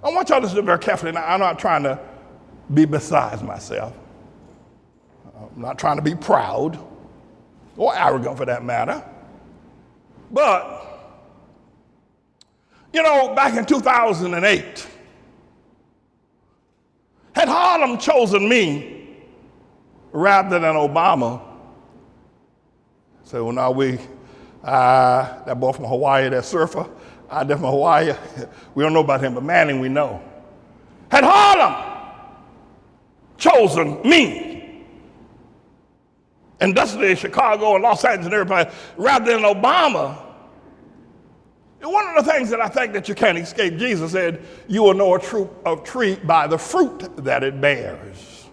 I want y'all to listen very carefully. Now, I'm not trying to be besides myself. I'm not trying to be proud or arrogant for that matter. But, back in 2008, had Harlem chosen me rather than Obama, so now that boy from Hawaii, that surfer, that from Hawaii, we don't know about him, but Manning we know. Had Harlem chosen me, and thusly Chicago and Los Angeles and everybody, rather than Obama, and one of the things that I think that you can't escape, Jesus said, you will know a tree by the fruit that it bears.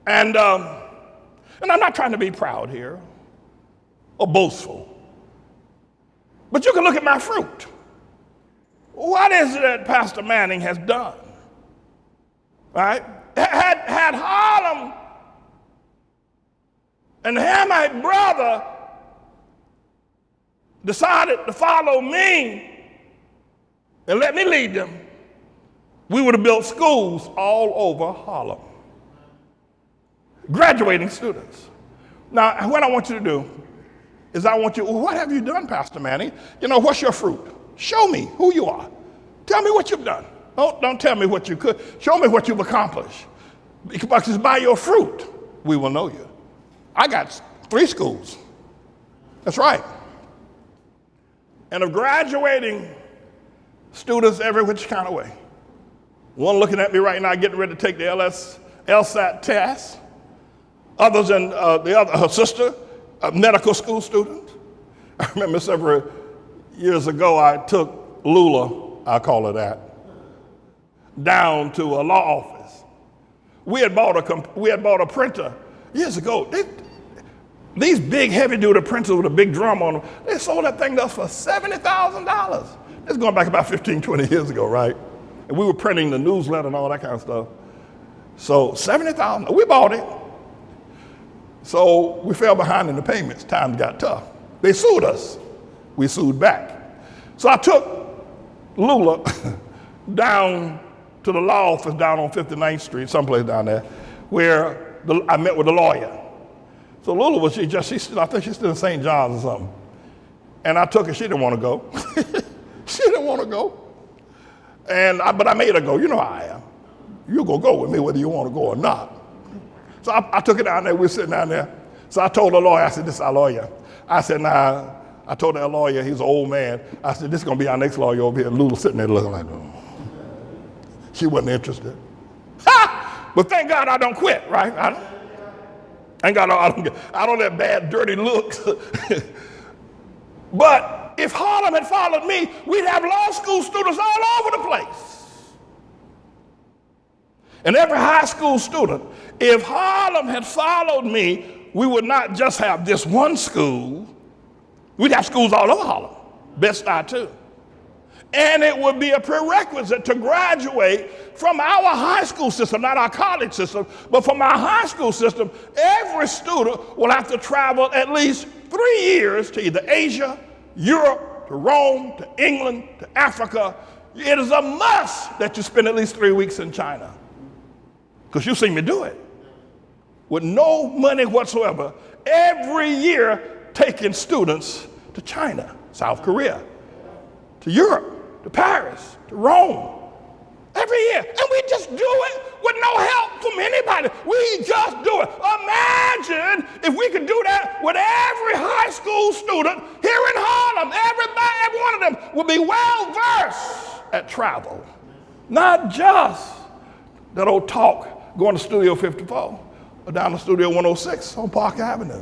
And I'm not trying to be proud here or boastful, but you can look at my fruit. What is it that Pastor Manning has done? Right? Had Harlem and the Hamite brother decided to follow me and let me lead them, we would have built schools all over Harlem. Graduating students. Now, what I want you to do is what have you done, Pastor Manning? What's your fruit? Show me who you are. Tell me what you've done. Don't tell me what you could. Show me what you've accomplished. Because by your fruit, we will know you. I got 3 schools. That's right. And of graduating students every which kind of way. One looking at me right now, getting ready to take the LSAT test. Others and her sister, a medical school student. I remember several years ago, I took Lula, I call her that, down to a law office. We had bought a printer years ago. These big, heavy-duty printers with a big drum on them, they sold that thing to us for $70,000. This is going back about 15, 20 years ago, right? And we were printing the newsletter and all that kind of stuff. So $70,000, we bought it. So we fell behind in the payments. Times got tough. They sued us. We sued back. So I took Lula down to the law office down on 59th Street, someplace down there, where I met with the lawyer. So Lula I think she's still in St. John's or something. And I took her, she didn't want to go. She didn't want to go. But I made her go, you know how I am. You're going to go with me whether you want to go or not. So I took it down there, we were sitting down there. So I told the lawyer, I said, this is our lawyer. I said, I told that lawyer, he's an old man. I said, this is going to be our next lawyer over here. Lula sitting there looking like, oh. She wasn't interested. Ha! But thank God I don't quit, right? I don't have bad, dirty looks. But if Harlem had followed me, we'd have law school students all over the place. And every high school student, if Harlem had followed me, we would not just have this one school, we'd have schools all over Harlem, Bed-Stuy too. And it would be a prerequisite to graduate from our high school system, not our college system, but from our high school system. Every student will have to travel at least 3 years to either Asia, Europe, to Rome, to England, to Africa. It is a must that you spend at least 3 weeks in China. Because you've seen me do it. With no money whatsoever, every year taking students to China, South Korea, to Europe, to Paris, to Rome, every year. And we just do it with no help from anybody. We just do it. Imagine if we could do that with every high school student here in Harlem. Every one of them would be well versed at travel. Not just that old talk going to Studio 54 or down to Studio 106 on Park Avenue.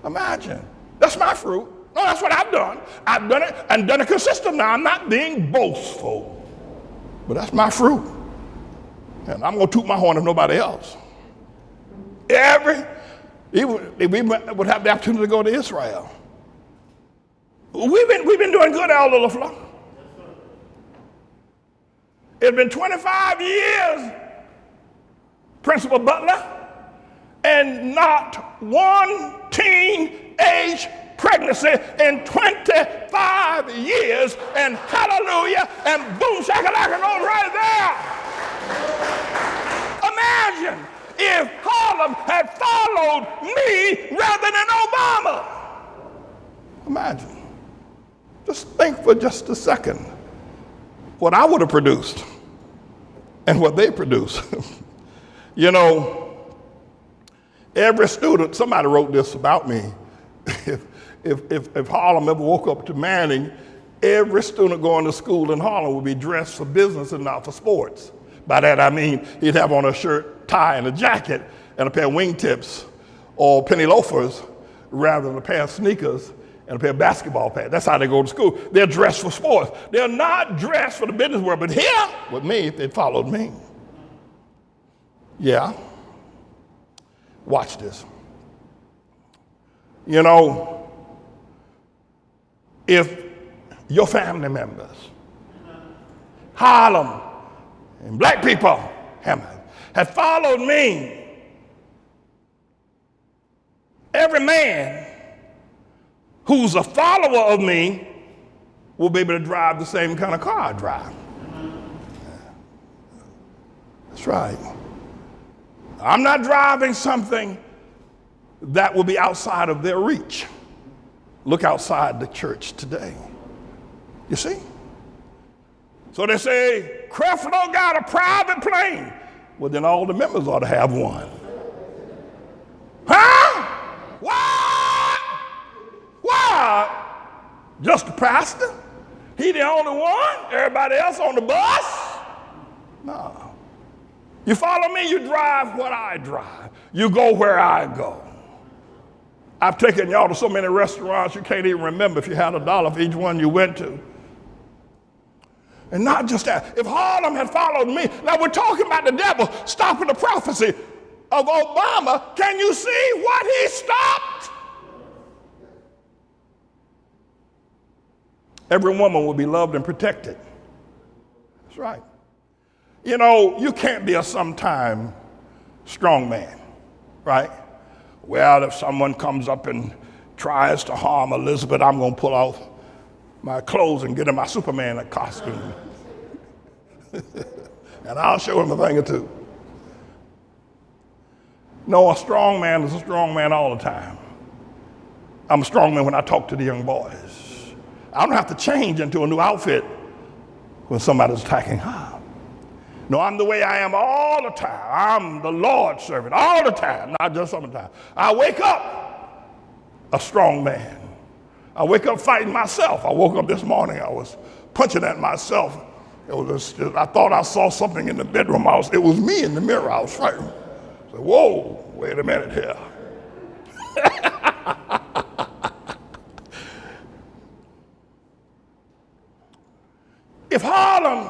Imagine. That's my fruit. No, that's what I've done. I've done it and done it consistent now. I'm not being boastful, but that's my fruit. And I'm going to toot my horn if nobody else. We would have the opportunity to go to Israel. We've been doing good, Al LaFleur. It's been 25 years, Principal Butler, and not one teenage pregnancy in 25 years, and hallelujah, and boom, shakalaka goes right there. Imagine if Harlem had followed me rather than Obama. Imagine. Just think for just a second what I would have produced and what they produce. You know, every student, somebody wrote this about me. If Harlem ever woke up to Manning, every student going to school in Harlem would be dressed for business and not for sports. By that I mean he'd have on a shirt, tie, and a jacket, and a pair of wingtips or penny loafers rather than a pair of sneakers and a pair of basketball pads. That's how they go to school. They're dressed for sports. They're not dressed for the business world. But here, with me, they followed me. Yeah. Watch this. You know, if your family members, Harlem, and black people had followed me, every man who's a follower of me will be able to drive the same kind of car I drive. That's right. I'm not driving something that will be outside of their reach. Look outside the church today. You see? So they say, Creflo got a private plane. Well, then all the members ought to have one. Huh? What? Just the pastor? He the only one? Everybody else on the bus? No. You follow me, you drive what I drive. You go where I go. I've taken y'all to so many restaurants you can't even remember if you had $1 for each one you went to. And not just that, if Harlem had followed me, now we're talking about the devil stopping the prophecy of Obama. Can you see what he stopped? Every woman will be loved and protected. That's right. You know, you can't be a sometime strong man, right? Well, if someone comes up and tries to harm Elizabeth, I'm going to pull off my clothes and get in my Superman costume. And I'll show him a thing or two. No, a strong man is a strong man all the time. I'm a strong man when I talk to the young boys. I don't have to change into a new outfit when somebody's attacking her. No, I'm the way I am all the time. I'm the Lord's servant all the time, not just sometimes. I wake up a strong man. I wake up fighting myself. I woke up this morning, I was punching at myself. I thought I saw something in the bedroom. It was me in the mirror. I was fighting. I said, whoa, wait a minute here. If Harlem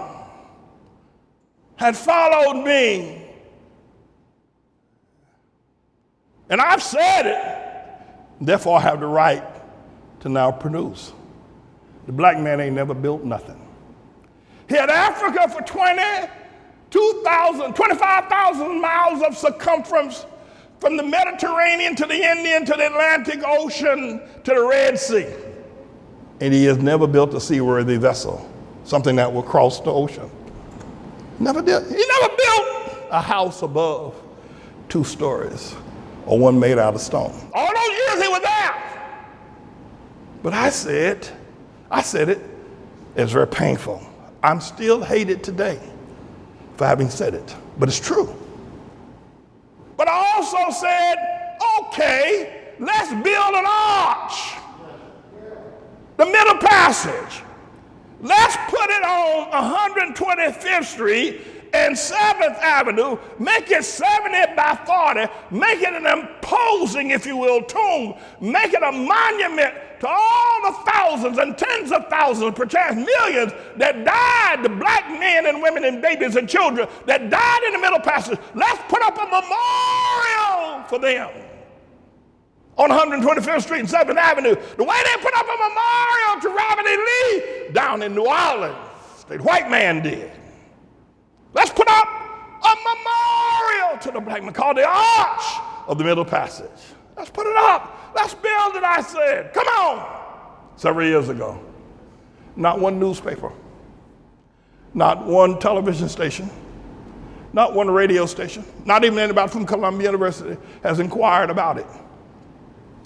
had followed me, and I've said it, therefore I have the right to now produce. The black man ain't never built nothing. He had Africa for 25,000 miles of circumference, from the Mediterranean to the Indian to the Atlantic Ocean to the Red Sea. And he has never built a seaworthy vessel, something that will cross the ocean. Never did. He never built a house above 2 stories or one made out of stone. All those years he was there. But I said it, it's very painful. I'm still hated today for having said it, but it's true. But I also said, okay, let's build an arch. The Middle Passage. Let's put it on 125th Street and 7th Avenue, make it 70 by 40, make it an imposing, if you will, tomb, make it a monument to all the thousands and tens of thousands, perchance millions, that died, the black men and women and babies and children that died in the Middle Passage. Let's put up a memorial for them on 125th Street and 7th Avenue, the way they put up a memorial to Robert E. Lee down in New Orleans, the white man did. Let's put up a memorial to the black man called the Arch of the Middle Passage. Let's put it up. Let's build it, I said. Come on. Several years ago. Not one newspaper, not one television station, not one radio station, not even anybody from Columbia University has inquired about it.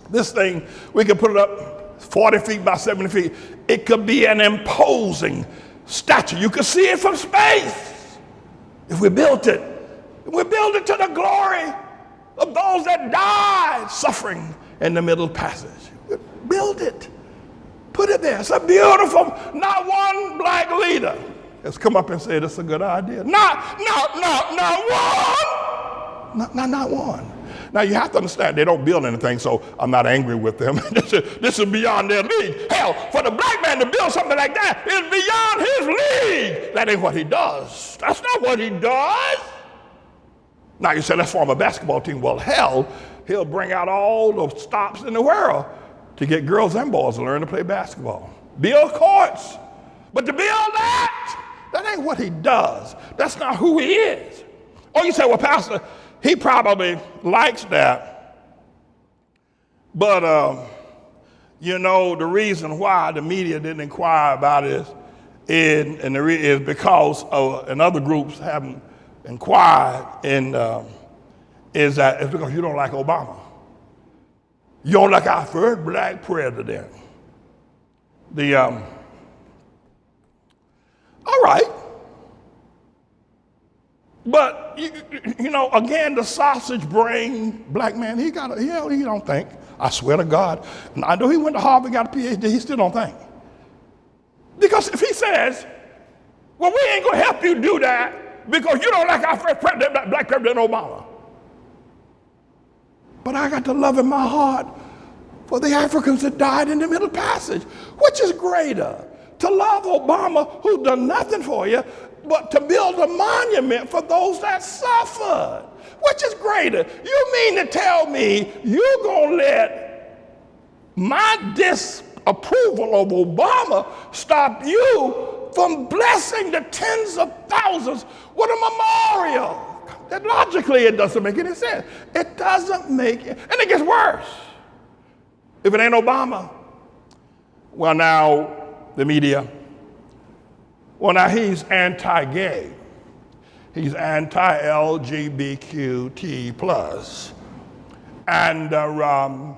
This thing, we could put it up 40 feet by 70 feet. It could be an imposing statue. You could see it from space if we built it. We built it to the glory of those that died suffering in the Middle Passage. We build it. Put it there. It's a beautiful, not one black leader has come up and said it's a good idea. Not one. Now you have to understand they don't build anything, so I'm not angry with them. This is beyond their league. Hell, for the black man to build something like that is beyond his league. That ain't what he does. That's not what he does. Now you say, let's form a basketball team. Well, hell, he'll bring out all the stops in the world to get girls and boys to learn to play basketball. Build courts. But to build that ain't what he does. That's not who he is. Oh, you say, well, Pastor, he probably likes that. But, the reason why the media didn't inquire about it is because and other groups haven't inquired, is that it's because you don't like Obama. You don't like our first black president. All right. But, again, the sausage brain black man, he don't think. I swear to God. And I know he went to Harvard, got a PhD, he still don't think. Because if he says, well, we ain't going to help you do that because you don't like our first president, black president Obama. But I got the love in my heart for the Africans that died in the Middle Passage. Which is greater? To love Obama, who done nothing for you, but to build a monument for those that suffered. Which is greater? You mean to tell me you're going to let my disapproval of Obama stop you from blessing the tens of thousands with a memorial? That logically, it doesn't make any sense. It doesn't make it, and it gets worse. If it ain't Obama, well, now the media, well, now he's anti-gay. He's anti-LGBTQ+. And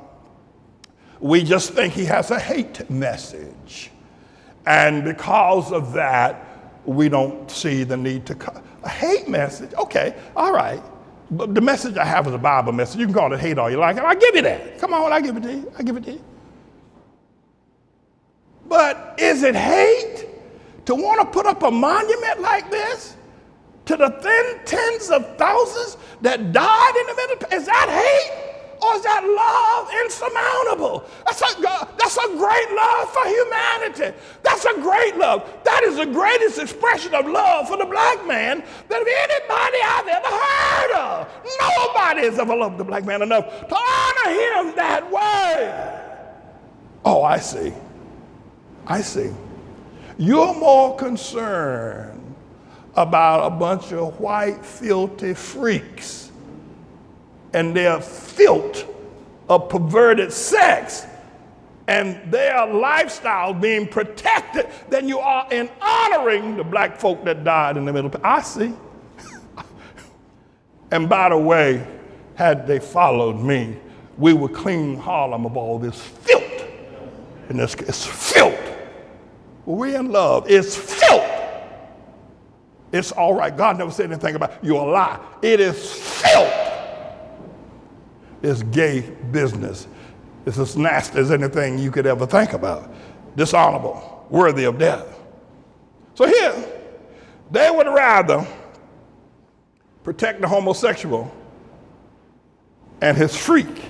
we just think he has a hate message. And because of that, we don't see the need to a hate message. Okay, all right. But the message I have is a Bible message. You can call it hate all you like, and I'll give you that. Come on, I'll give it to you. I'll give it to you. But is it hate to want to put up a monument like this to the tens of thousands that died in the Middle? Is that hate? Or is that love insurmountable? That's a great love for humanity. That's a great love. That is the greatest expression of love for the black man that anybody I've ever heard of. Nobody has ever loved the black man enough to honor him that way. Oh, I see. You're more concerned about a bunch of white, filthy freaks and their filth of perverted sex and their lifestyle being protected than you are in honoring the black folk that died in the Middle. I see. And by the way, had they followed me, we would clean Harlem of all this filth. And it's filth. We're in love. It's filth. It's all right. God never said anything about you're a lie. It is filth. It's gay business. It's as nasty as anything you could ever think about. Dishonorable, worthy of death. So here, they would rather protect the homosexual and his freak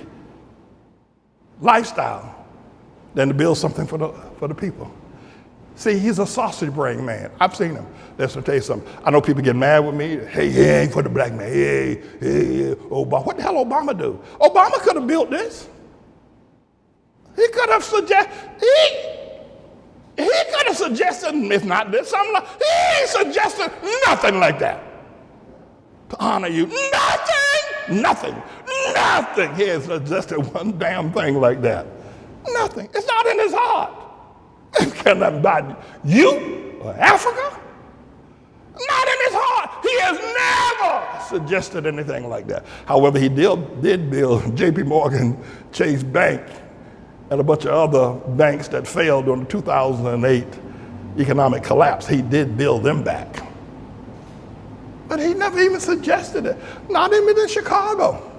lifestyle than to build something for the people. See, he's a sausage brain man. I've seen him. Listen, I'll tell you something. I know people get mad with me. Hey, he ain't for the black man. Hey, Obama. What the hell Obama do? Obama could have built this. He could have suggested, if not this, something like, he ain't suggested nothing like that to honor you. Nothing. Nothing. He has suggested one damn thing like that. Nothing. It's not in his heart. It cannot about you or Africa. Not in his heart. He has never suggested anything like that. However, he did build J.P. Morgan Chase Bank and a bunch of other banks that failed during the 2008 economic collapse. He did build them back. But he never even suggested it. Not even in Chicago.